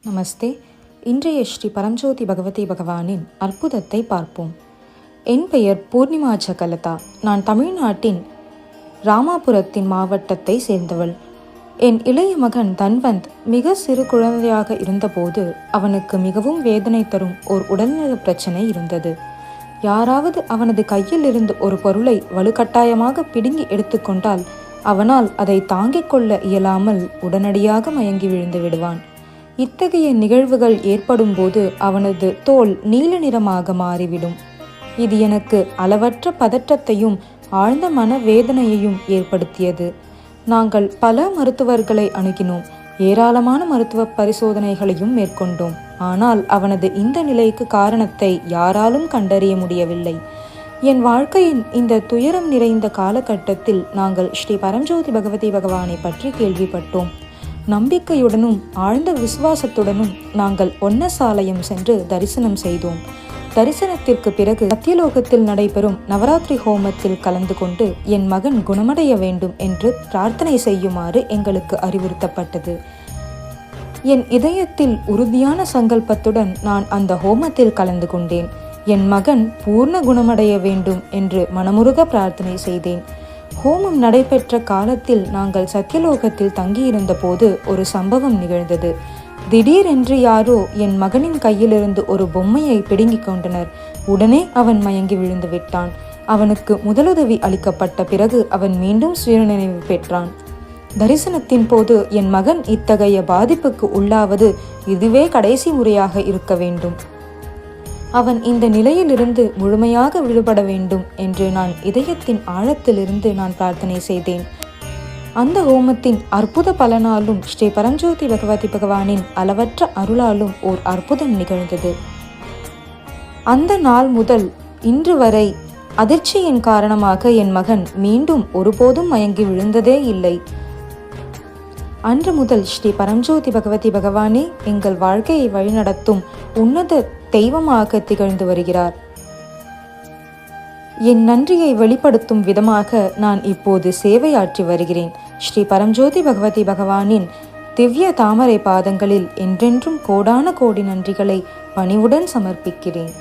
நமஸ்தே. இன்றைய ஸ்ரீ பரஞ்சோதி பகவதி பகவானின் அற்புதத்தை பார்ப்போம். என் பெயர் பூர்ணிமா ஜகலதா. நான் தமிழ்நாட்டின் ராமாபுரத்தின் மாவட்டத்தை சேர்ந்தவள். என் இளைய மகன் தன்வந்த் மிக சிறு குழந்தையாக இருந்தபோது அவனுக்கு மிகவும் வேதனை தரும் ஒரு உடல்நல பிரச்சனை இருந்தது. யாராவது அவனது கையில் இருந்து ஒரு பொருளை வலுக்கட்டாயமாக பிடுங்கி எடுத்துக்கொண்டால் அவனால் அதை தாங்கிக் கொள்ள இயலாமல் உடனடியாக மயங்கி விழுந்து விடுவான். இத்தகைய நிகழ்வுகள் ஏற்படும் போது அவனது தோல் நீல நிறமாக மாறிவிடும். இது எனக்கு அளவற்ற பதற்றத்தையும் ஆழ்ந்த மனவேதனையையும் ஏற்படுத்தியது. நாங்கள் பல மருத்துவர்களை அணுகினோம், ஏராளமான மருத்துவ பரிசோதனைகளையும் மேற்கொண்டோம். ஆனால் அவனது இந்த நிலைக்கு காரணத்தை யாராலும் கண்டறிய முடியவில்லை. என் வாழ்க்கையின் இந்த துயரம் நிறைந்த காலகட்டத்தில் நாங்கள் ஸ்ரீ பரஞ்சோதி பகவதி பகவானை பற்றி கேள்விப்பட்டோம். நம்பிக்கையுடனும் ஆழ்ந்த விசுவாசத்துடனும் நாங்கள் ஒன்னசாலயம் சென்று தரிசனம் செய்தோம். தரிசனத்திற்கு பிறகு சத்தியலோகத்தில் நடைபெறும் நவராத்திரி ஹோமத்தில் கலந்து கொண்டு என் மகன் குணமடைய வேண்டும் என்று பிரார்த்தனை செய்யுமாறு எங்களுக்கு அறிவுறுத்தப்பட்டது. என் இதயத்தில் உறுதியான சங்கல்பத்துடன் நான் அந்த ஹோமத்தில் கலந்து கொண்டேன். என் மகன் பூர்ண குணமடைய வேண்டும் என்று மனமுருக பிரார்த்தனை செய்தேன். ஹோமம் நடைபெற்ற காலத்தில் நாங்கள் சத்தியலோகத்தில் தங்கியிருந்த போது ஒரு சம்பவம் நிகழ்ந்தது. திடீரென்று யாரோ என் மகனின் கையிலிருந்து ஒரு பொம்மையை பிடுங்கிக் கொண்டனர். உடனே அவன் மயங்கி விழுந்து விட்டான். அவனுக்கு முதலுதவி அளிக்கப்பட்ட பிறகு அவன் மீண்டும் சுயநினைவு பெற்றான். தரிசனத்தின் போது என் மகன் இத்தகைய பாதிப்புக்கு உள்ளாவது இதுவே கடைசி முறையாக இருக்க வேண்டும். அவன் இந்த நிலையிலிருந்து முழுமையாக விடுபட வேண்டும் என்று நான் இதயத்தின் ஆழத்திலிருந்து நான் பிரார்த்தனை செய்தேன். அந்த ஹோமத்தின் அற்புத பலனாலும் ஸ்ரீ பரஞ்சோதி பகவதி பகவானின் அளவற்ற அருளாலும் ஓர் அற்புதம் நிகழ்ந்தது. அந்த நாள் முதல் இன்று வரை அதிர்ச்சியின் காரணமாக என் மகன் மீண்டும் ஒருபோதும் மயங்கி விழுந்ததே இல்லை. அன்று முதல் ஸ்ரீ பரஞ்சோதி பகவதி பகவானே எங்கள் வாழ்க்கையை வழிநடத்தும் உன்னத தெய்வமாக திகழ்ந்து வருகிறார். என் நன்றியை வெளிப்படுத்தும் விதமாக நான் இப்போது சேவையாற்றி வருகிறேன். ஸ்ரீ பரஞ்சோதி பகவதி பகவானின் திவ்ய தாமரை பாதங்களில் என்றென்றும் கோடான கோடி நன்றிகளை பணிவுடன் சமர்ப்பிக்கிறேன்.